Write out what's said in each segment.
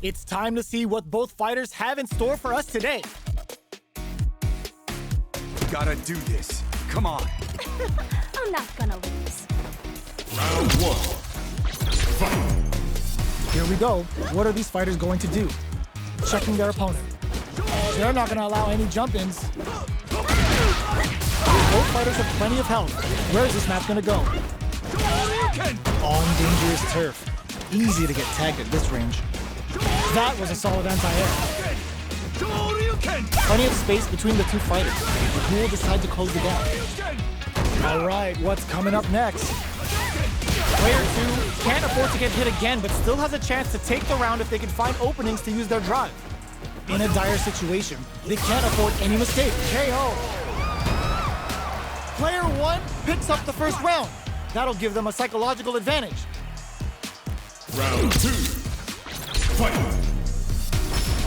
It's time to see what both fighters have in store for us today. Gotta do this. Come on. I'm not gonna lose. Round one. Fight. Here we go. What are these fighters going to do? Checking their opponent. They're not going to allow any jump-ins. Both fighters have plenty of health. Where is this match going to go? On dangerous turf. Easy to get tagged at this range. That was a solid anti-air. Plenty of space between the two fighters. Who will decide to close the gap? All right, what's coming up next? Player 2 can't afford to get hit again, but still has a chance to take the round if they can find openings to use their drive. In a dire situation, they can't afford any mistake. KO. Player 1 picks up the first round. That'll give them a psychological advantage. Round 2. Fight.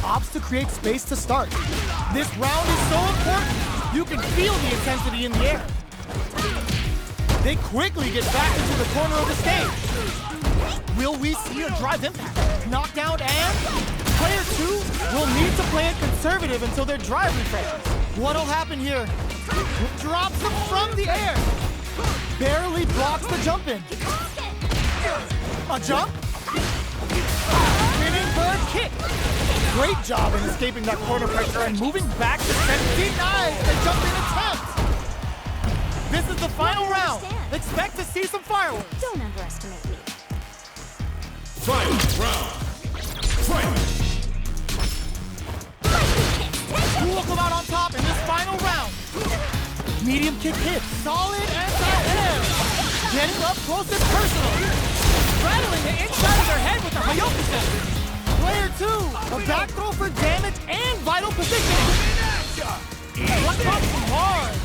Opts to create space to start. This round is so important. You can feel the intensity in the air. They quickly get back into the corner of the stage. Will we see a drive impact? Knockdown and player 2 will need to play it conservative until their drive refreshes. What'll happen here? Drops him from the air. Barely blocks the jump in. A jump? Spinning bird kick. Great job in escaping that corner pressure and moving back to denies the jump in attempt. This is the final round. Expect to see some fireworks. Don't underestimate me. Final round. Fight. Who will come out on top in this final round? Medium kick hit. Solid anti-air. Getting up close and personal. Rattling the inside of their head with the Hayoku. Player 2, a back throw for damage and vital positioning. What comes hard?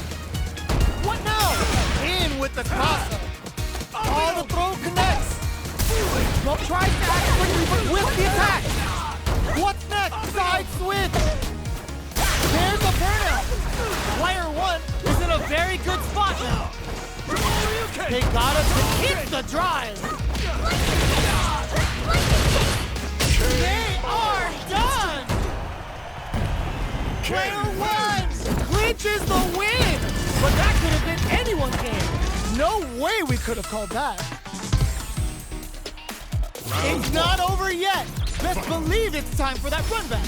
What now? In with the crosser. Oh, the throw connects. Smoke tries to act quickly, but with the attack. What's next? Side switch. There's a burnout. Player 1 is in a very good spot now. They gotta hit the drive. They are done. Player 1 clinches the win. But that could have been anyone's game. No way we could have called that. It's not over yet. Best believe it's time for that run back.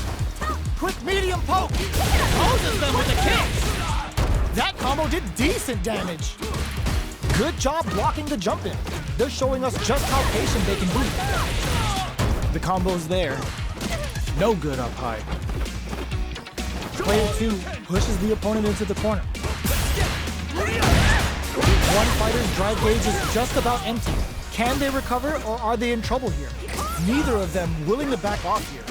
Quick medium poke. Poses them with a kick. That combo did decent damage. Good job blocking the jump in. They're showing us just how patient they can be. The combo's there. No good up high. Player 2 pushes the opponent into the corner. One fighter's drive gauge is just about empty. Can they recover or are they in trouble here? Neither of them willing to back off here.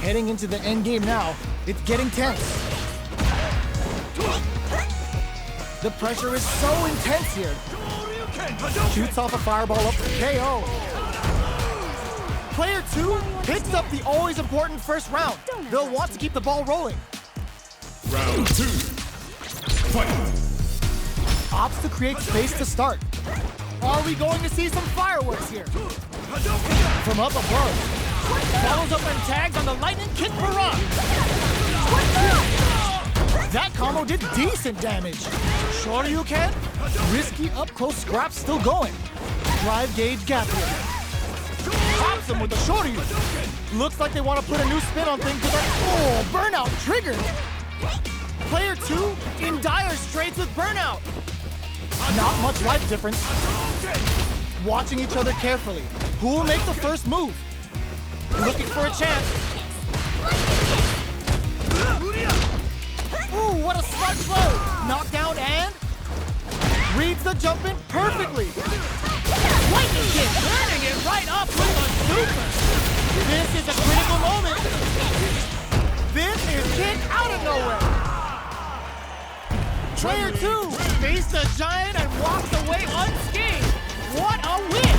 Heading into the end game now, it's getting tense. The pressure is so intense here. Shoots off a fireball up for KO. Player 2 picks up the always important first round. They'll want to keep the ball rolling. Round 2. Fight. Opts to create space to start. Are we going to see some fireworks here? From up above. Follows up and tags on the lightning kick barrage. That combo did decent damage. Shoryuken? Risky up close scrap still going. Drive gauge gap here. Pops him with the Shoryu. Looks like they want to put a new spin on things with a burnout triggered. Player 2 in dire straits with burnout. Not much life difference. Watching each other carefully. Who will make the first move? Looking for a chance. Ooh, what a smart throw. Knockdown and reads the jump in perfectly. Lightning kick, turning it right up with a super. This is a critical moment. This is kick out of nowhere. Player 2 faced the giant and walked away unscathed. What a win!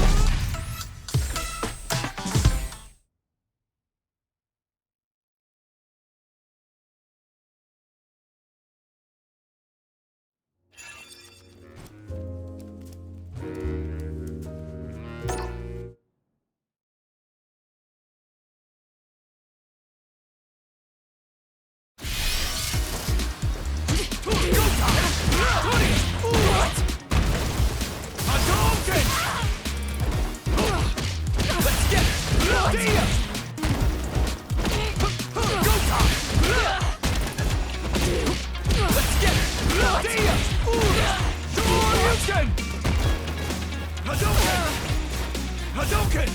Shoryuken!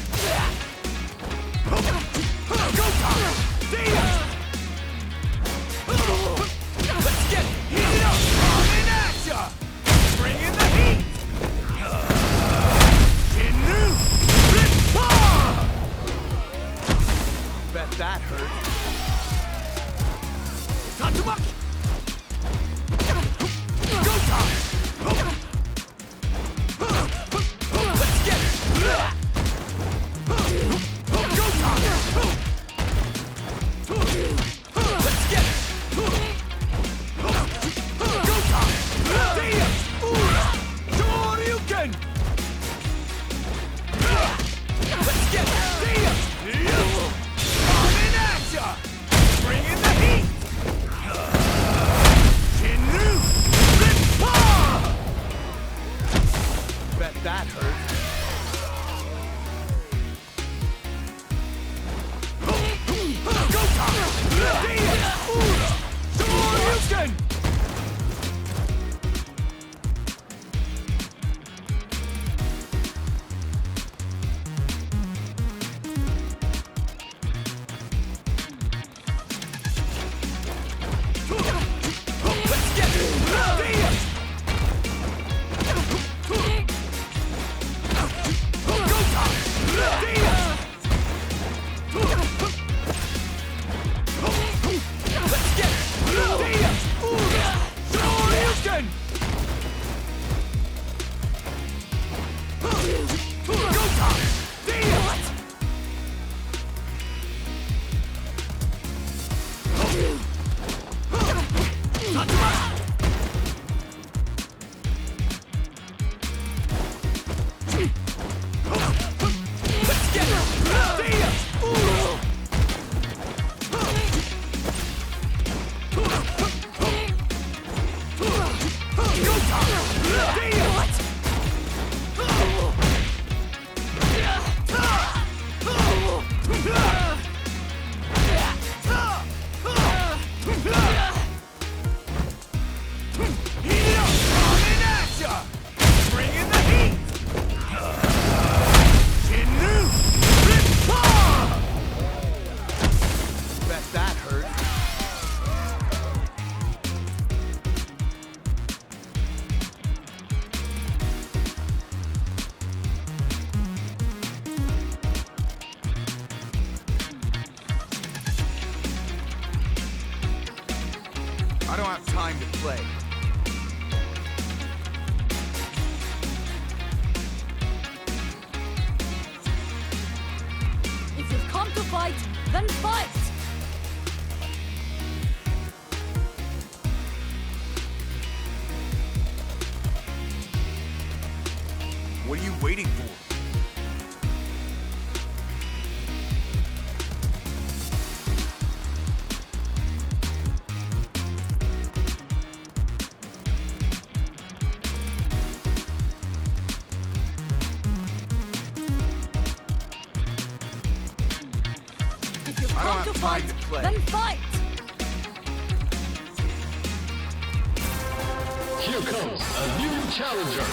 Go time! Let's get it! Heat it up! Coming at ya! Bring in the heat! Ginnu! Rippa! Bet that hurt. Tatsumaki! Go time! Let's get it! Go time! Let's get it! Go time! Shoryuken! Let's get it! Coming at ya! Bring in the heat! Ginnu! Rippa! Bet that hurt. Go time! Shoryuken! Let's get it! Go time! Let's get it! Shoryuken! Go time! Let's get Bring in the heat! Ginnu! Rippa! Bet that hurt. I don't have time to play. If you've come to fight, then fight! What are you waiting for? If you've I don't come have to time fight, to play. then fight! Here comes a new challenger.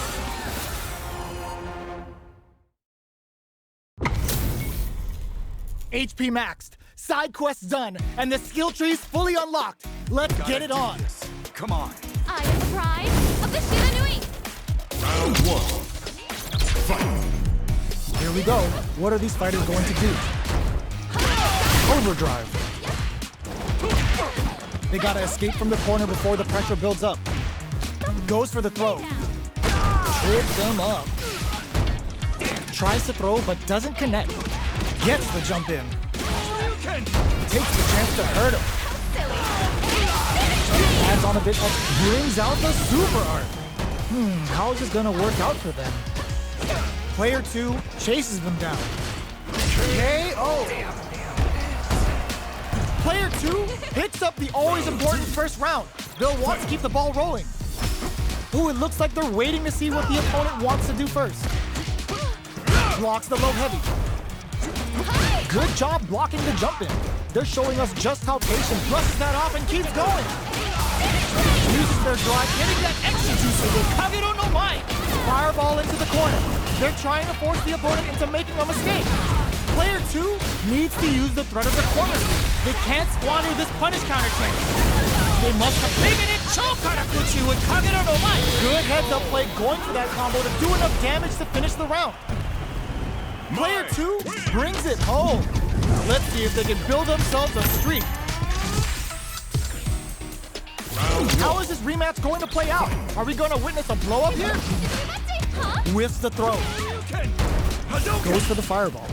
HP maxed, side quests done, and the skill tree's fully unlocked. Let's Gotta get it do on. this. Come on. I am the pride of the Shiranui! Round one. Fight. Here we go. What are these fighters going to do? Overdrive. They gotta escape from the corner before the pressure builds up. Goes for the throw. Trips them up. Tries to throw but doesn't connect. Gets the jump in. Takes the chance to hurt him. Adds on a bit of brings out the super art. How is this gonna work out for them? Player 2 chases them down. KO! Player 2 picks up the always important first round. They'll want to keep the ball rolling. Ooh, it looks like they're waiting to see what the opponent wants to do first. Blocks the low heavy. Good job blocking the jump in. They're showing us just how patient brushes that off and keeps going. Uses their drive, getting that extra juice with Kagero no Mai. Fireball into the corner. They're trying to force the opponent into making a mistake. Player 2 needs to use the threat of the corner. They can't squander this punish counter chance. They must have taken it. Chokarakuchi with Kagero no Mai. Good heads-up play going for that combo to do enough damage to finish the round. Player 2 brings it home. Let's see if they can build themselves a streak. How is this rematch going to play out? Are we going to witness a blow-up here? Whiffs the throw. Goes for the fireball.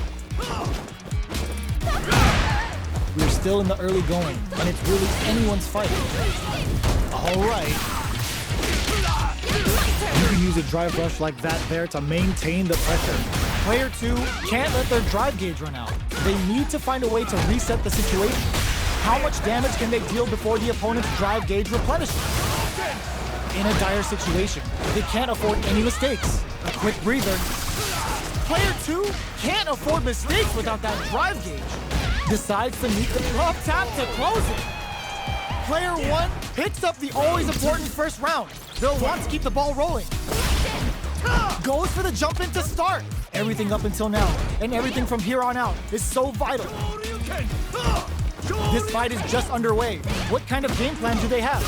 We're still in the early going, and it's really anyone's fight. All right. You can use a drive rush like that there to maintain the pressure. Player 2 can't let their drive gauge run out. They need to find a way to reset the situation. How much damage can they deal before the opponent's drive gauge replenishes? In a dire situation, they can't afford any mistakes. A quick breather. Player 2 can't afford mistakes without that drive gauge. Decides to meet the drop tap to close it. Player 1 picks up the always important first round. They'll want to keep the ball rolling. Goes for the jump in to start. Everything up until now, and everything from here on out, is so vital. This fight is just underway. What kind of game plan do they have?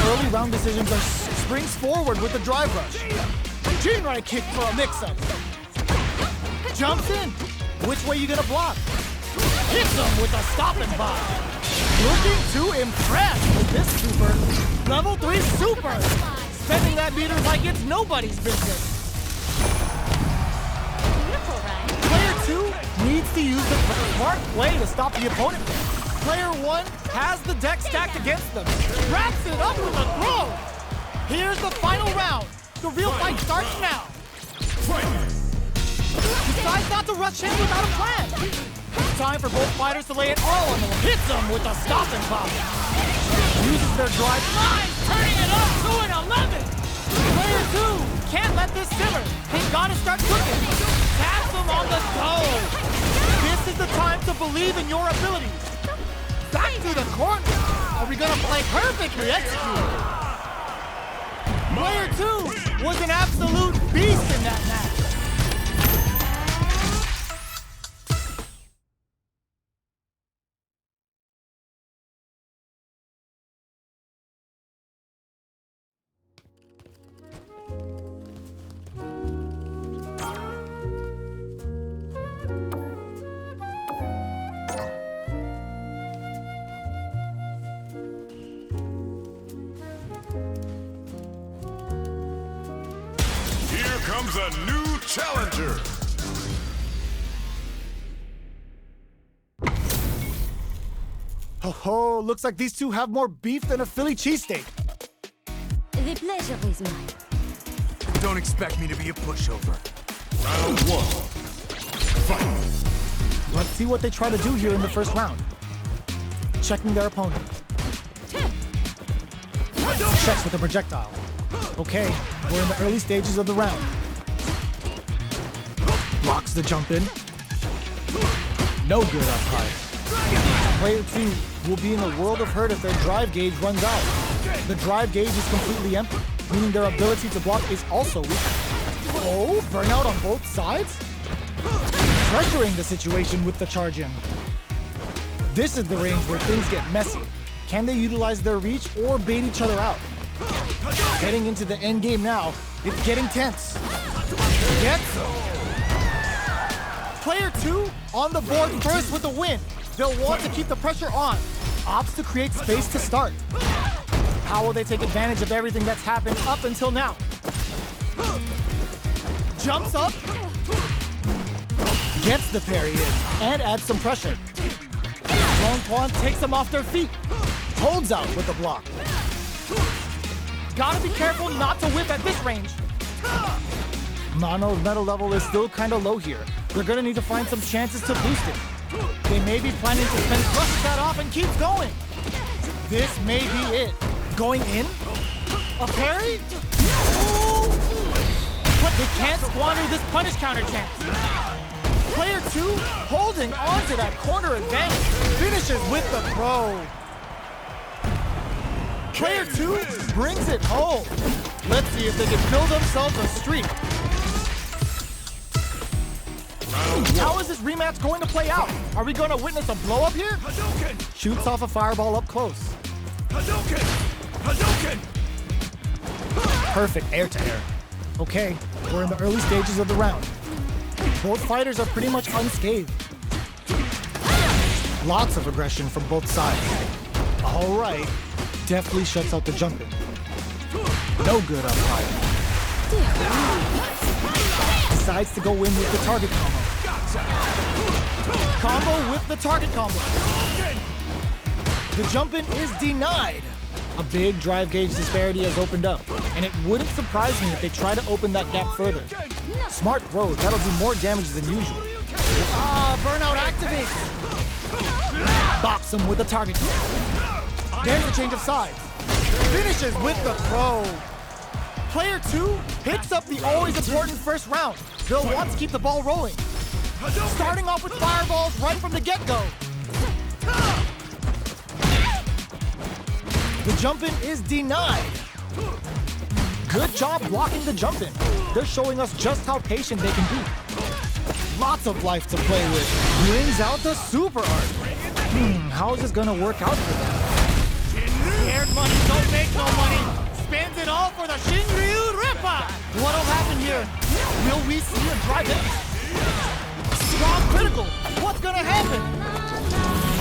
Early round decisions are springs forward with the drive rush. Jinrai kick for a mix-up. Jumps in. Which way you gonna block? Hits him with a stop and bomb. Looking to impress with this super. Level 3 super. Spending that meter like it's nobody's business. Player 2 needs to use the smart play to stop the opponent. Player 1 has the deck stacked against them. Wraps it up with a throw. Here's the final round. The real fight starts now. Decides not to rush in without a plan. Time for both fighters to lay it all on them. Hits them with a stop and pop. Uses their drive. Nice, turning it up to an 11. Player 2 can't let this simmer. They gotta start cooking. Taps them on the go. This is the time to believe in your abilities. Back to the corner. Are we gonna play perfectly executed? Player 2 was an absolute beast in that match. Comes a new challenger. Oh, looks like these two have more beef than a Philly cheesesteak. The pleasure is mine. Don't expect me to be a pushover. Round 1. Fight. Let's see what they try to do here in the first round. Checking their opponent. Checks with a projectile. Okay, we're in the early stages of the round. Blocks the jump in. No good up high. Player 2 will be in a world of hurt if their drive gauge runs out. The drive gauge is completely empty, meaning their ability to block is also weak. Oh, burnout on both sides? Pressuring the situation with the charge in. This is the range where things get messy. Can they utilize their reach or bait each other out? Heading into the end game now, it's getting tense. Gets them. Player 2 on the board first with the win. They'll want to keep the pressure on. Opts to create space to start. How will they take advantage of everything that's happened up until now? Jumps up. Gets the parry in and adds some pressure. Lone Quan takes them off their feet. Holds out with the block. Gotta be careful not to whip at this range. Nano's metal level is still kinda low here. They're gonna need to find some chances to boost it. They may be planning to spend brushes that off and keep going. This may be it. Going in? A parry? Ooh. But they can't squander this punish counter chance. Player 2 holding on to that corner advantage. Finishes with the throw. Player 2 brings it home. Let's see if they can build themselves a streak. How is this rematch going to play out? Are we going to witness a blow-up here? Hadouken! Shoots off a fireball up close. Hadouken! Hadouken! Perfect air-to-air. Okay, we're in the early stages of the round. Both fighters are pretty much unscathed. Lots of aggression from both sides. All right, deftly shuts out the jumping. No good up high. Decides to go in with the target combo. Combo with the target combo. The jump-in is denied. A big drive gauge disparity has opened up, and it wouldn't surprise me if they try to open that gap further. Smart throw, that'll do more damage than usual. Burnout activates. Bops him with the target. There's a change of sides. Finishes with the throw. Player 2 picks up the always important first round. They'll want to keep the ball rolling. Starting off with fireballs right from the get-go. The jump-in is denied. Good job blocking the jump-in. They're showing us just how patient they can be. Lots of life to play with. Brings out the super art. How is this gonna work out for them? Scared money don't make no money. Spends it all for the Shinryu Ripper. What'll happen here? Will we see a drive in? Strong critical. What's gonna happen?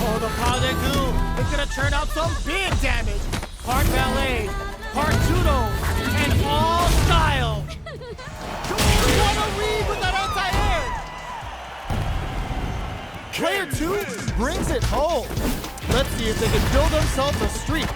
Oh, the power they do. It's gonna turn out some big damage. Part ballet, part judo, and all style. What a read with that anti-air! Player 2 brings it home. Let's see if they can build themselves a streak.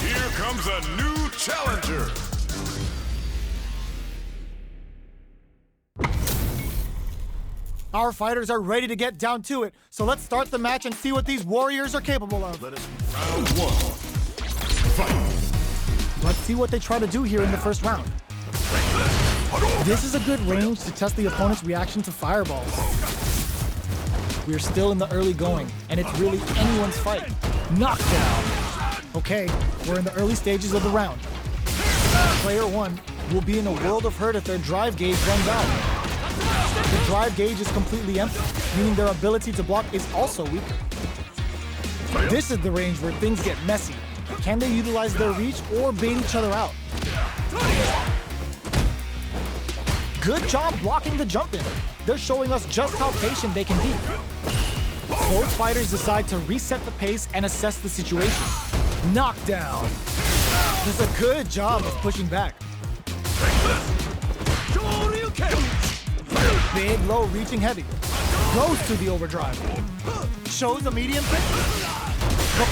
Here comes a new challenger. Our fighters are ready to get down to it, so let's start the match and see what these warriors are capable of. Let us round 1. Fight. Let's see what they try to do here in the first round. This is a good range to test the opponent's reaction to fireballs. We're still in the early going, and it's really anyone's fight. Knockdown! Okay, we're in the early stages of the round. Player 1 will be in a world of hurt if their drive gauge runs out. The drive gauge is completely empty, meaning their ability to block is also weaker. This is the range where things get messy. Can they utilize their reach or bait each other out? Good job blocking the jump-in. They're showing us just how patient they can be. Both fighters decide to reset the pace and assess the situation. Knockdown. Does a good job of pushing back. Big, low, reaching heavy. Goes to the overdrive. Shows a medium pitch.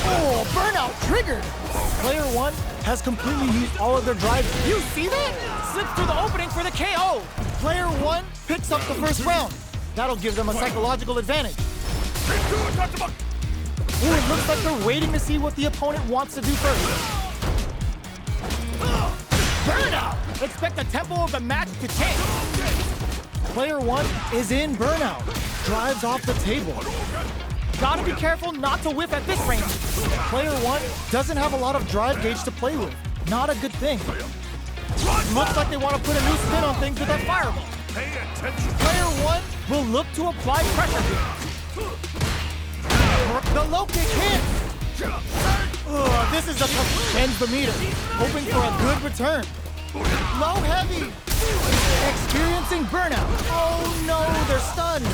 Oh, burnout triggered. Player 1 has completely used all of their drive. You see that? Slips through the opening for the KO. Player 1 picks up the first round. That'll give them a psychological advantage. Ooh, it looks like they're waiting to see what the opponent wants to do first. Burnout! Expect the tempo of the match to change. Player 1 is in burnout. Drives off the table. Gotta be careful not to whiff at this range. Player 1 doesn't have a lot of drive gauge to play with. Not a good thing. Looks like they want to put a new spin on things with that fireball. Player 1 will look to apply pressure here. The low kick hits. This is bends the meter, hoping for a good return. Low heavy. Experiencing burnout. Oh no, they're stunned.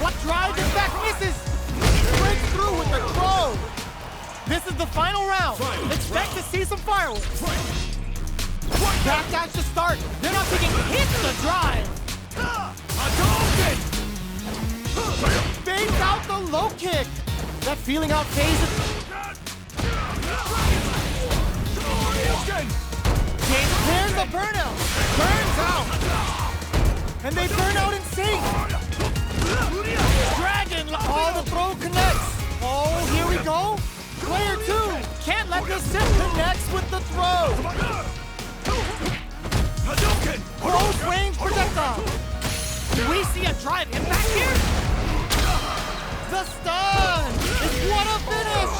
What drives it back misses. Breaks through with the throw. This is the final round. Expect to see some fireworks. Backdash to start. They're not taking hits to drive. Fades out the low kick. That feeling out phase is... There's the burnout. Burns out. And they burn out in sync. Dragon, oh, the throw connects. Oh, here we go. Player 2 can't let this sit, connects with the throw. Close range projectile. Do we see a drive impact here? The stun. What a finish.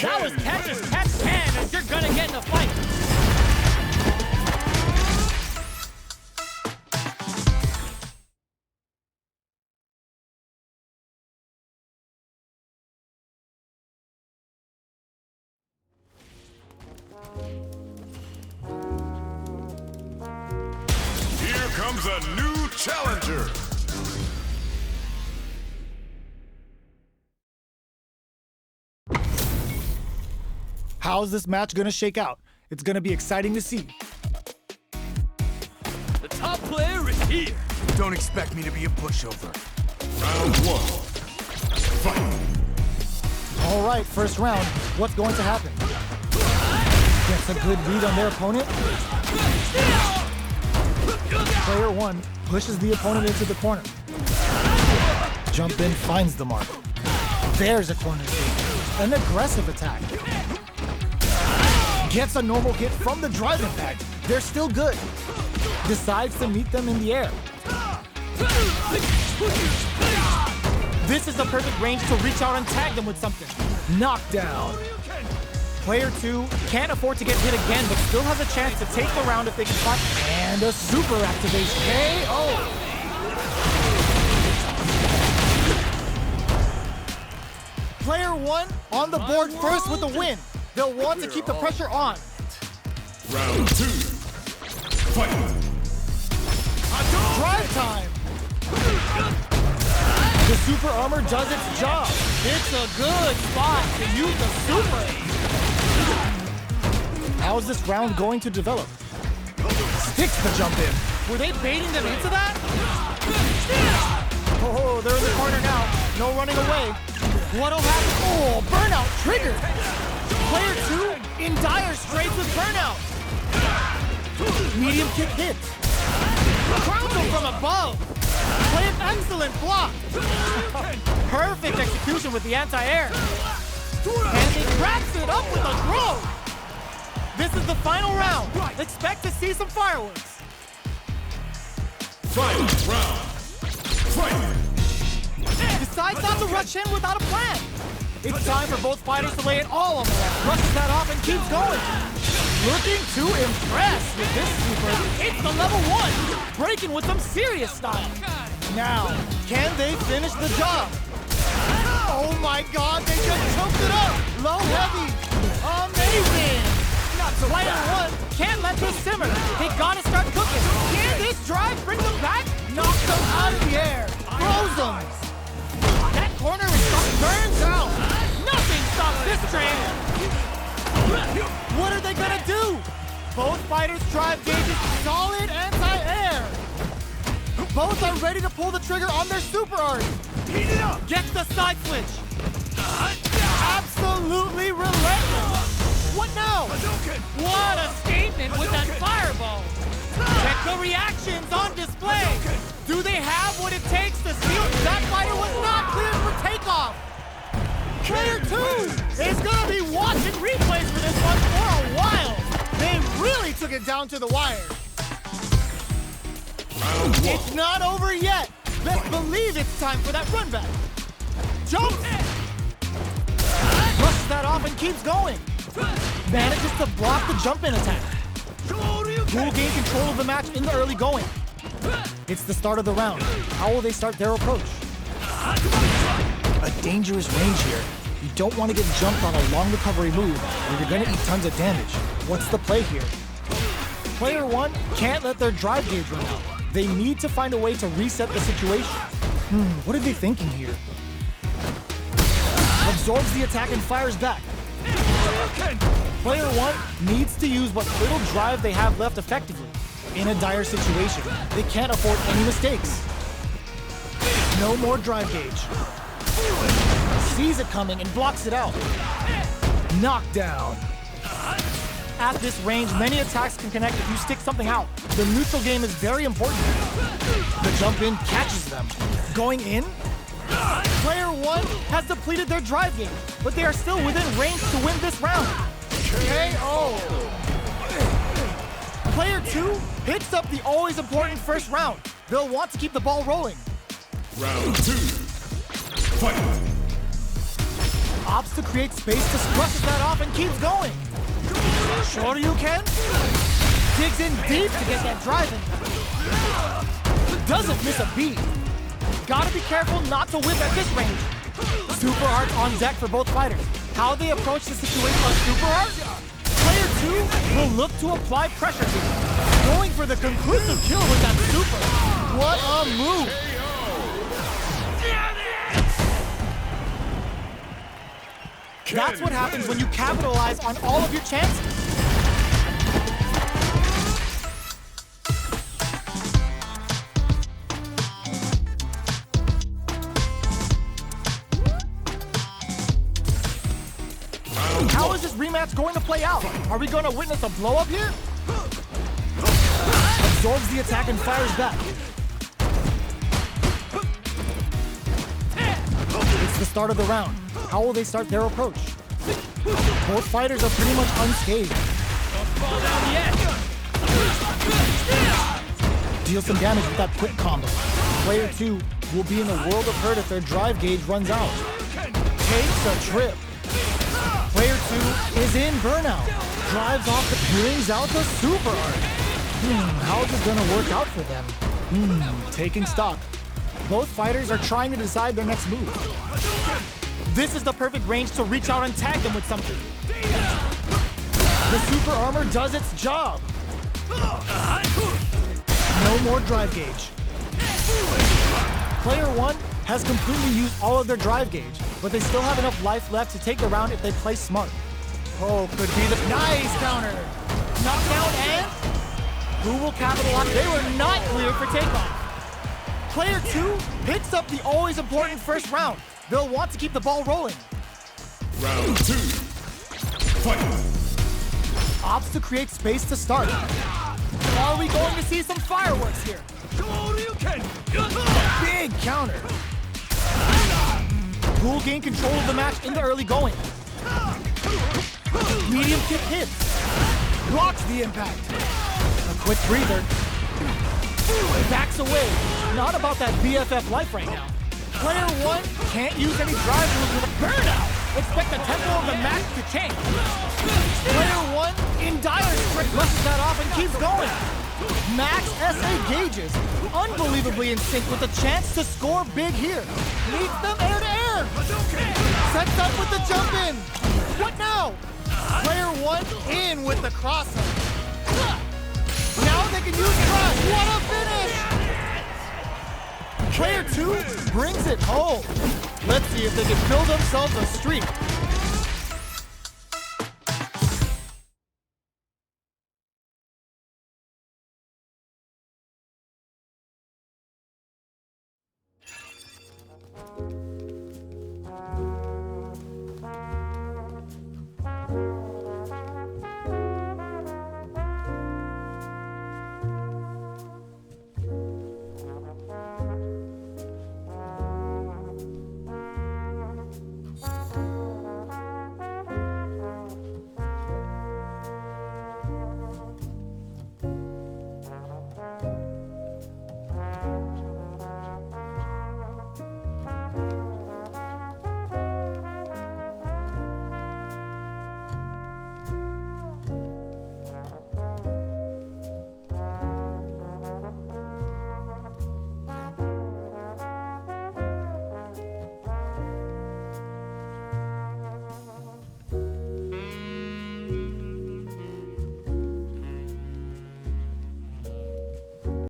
That was catch as catch can, and you're gonna get in a fight. Here comes a new challenger. How's this match gonna shake out? It's gonna be exciting to see. The top player is here. Don't expect me to be a pushover. Round 1. Fight. All right, first round. What's going to happen? Gets a good read on their opponent. Player 1 pushes the opponent into the corner. Jump in, finds the mark. There's a corner kick. An aggressive attack. Gets a normal hit from the drive impact. They're still good. Decides to meet them in the air. This is the perfect range to reach out and tag them with something. Knockdown. Player 2 can't afford to get hit again, but still has a chance to take the round if they can fight. And a super activation. KO. Player 1 on the board first with the win. They'll want to keep the pressure on. Round 2. Fight. Drive time. The super armor does its job. It's a good spot to use the super. How's this round going to develop? Sticks the jump in. Were they baiting them into that? Oh, they're in the corner now. No running away. What'll happen? Oh, burnout triggered. Player 2 in dire straits with burnout. Medium kick hits. Crowns him from above. Play an excellent block. Perfect execution with the anti-air. And he wraps it up with a throw. This is the final round. Expect to see some fireworks. Final round. Fight. Decides not to rush in without a plan. It's time for both fighters to lay it all on the line. Rushes that off and keeps going. Looking to impress with this super. It's the level 1. Breaking with some serious style. Now, can they finish the job? Oh my God, they just choked it up. Low heavy. Amazing. Player 1 can't let this simmer. They gotta start cooking. Can this drive bring them back? Knocks them out of the air. Throws them. That corner is burns out. Nothing stops this train. What are they gonna do? Both fighters' drive gauges solid anti-air. Both are ready to pull the trigger on their super art. Heat it up. Gets the side switch. Absolutely relentless. What now? What a statement with that fireball. Check the reactions on display. Do they have what it takes to steal? That fighter was not cleared for takeoff. Player 2 is gonna be watching replays for this one for a while. They really took it down to the wire. It's not over yet. Let's believe it's time for that run back. Jumps. Brushes that off and keeps going. Manages to block the jump-in attack. Will gain control of the match in the early going. It's the start of the round. How will they start their approach? A dangerous range here. You don't want to get jumped on a long recovery move or you're going to eat tons of damage. What's the play here? Player 1 can't let their drive gauge run out. They need to find a way to reset the situation. What are they thinking here? Absorbs the attack and fires back. Player 1 needs to use what little drive they have left effectively. In a dire situation, they can't afford any mistakes. No more drive gauge. Sees it coming and blocks it out. Knockdown. at this range, many attacks can connect if you stick something out. The neutral game is very important. The jump in catches them. Going in? Player 1 has depleted their drive game, but they are still within range to win this round. KO! Player 2 picks up the always important first round. They'll want to keep the ball rolling. Round 2. Fight. Opts to create space to brushes that off and keeps going. Shoryuken digs in deep to get that driving. Doesn't miss a beat. Gotta be careful not to whip at this range. Super Art on deck for both fighters. How they approach the situation on Super Art? Player 2 will look to apply pressure here. Going for the conclusive kill with that super. What a move! That's what happens when you capitalize on all of your chances. How is this rematch going to play out? Are we going to witness a blow-up here? Absorbs the attack and fires back. It's the start of the round. How will they start their approach? Both fighters are pretty much unscathed. Fall down the edge. Deal some damage with that quick combo. Player 2 will be in a world of hurt if their drive gauge runs out. Takes a trip. Player 2 is in burnout. Drives off the brings out the super art. How is it gonna work out for them? Taking stock. Both fighters are trying to decide their next move. This is the perfect range to reach out and tag them with something. The super armor does its job. No more drive gauge. Player 1 has completely used all of their drive gauge, but they still have enough life left to take the round if they play smart. Oh, could be the nice counter. Knockdown and who will capitalize? They were not cleared for takeoff. Player 2 picks up the always important first round. They'll want to keep the ball rolling. Round 2. Fight. Opts to create space to start. Are we going to see some fireworks here? Big counter. Ghoul gain control of the match in the early going. Medium kick hits. Blocks the impact. A quick breather. Backs away. Not about that BFF life right now. Player 1 can't use any drive moves with a burnout. Expect the tempo of the match to change. Player 1 in dire straits rushes that off and keeps going. Max SA gauges. Unbelievably in sync with a chance to score big here. Leads them air to air. Sets up with the jump in. What now? Player 1 in with the crosser. Now they can use crush. What a finish! Player 2 brings it home. Let's see if they can build themselves a streak.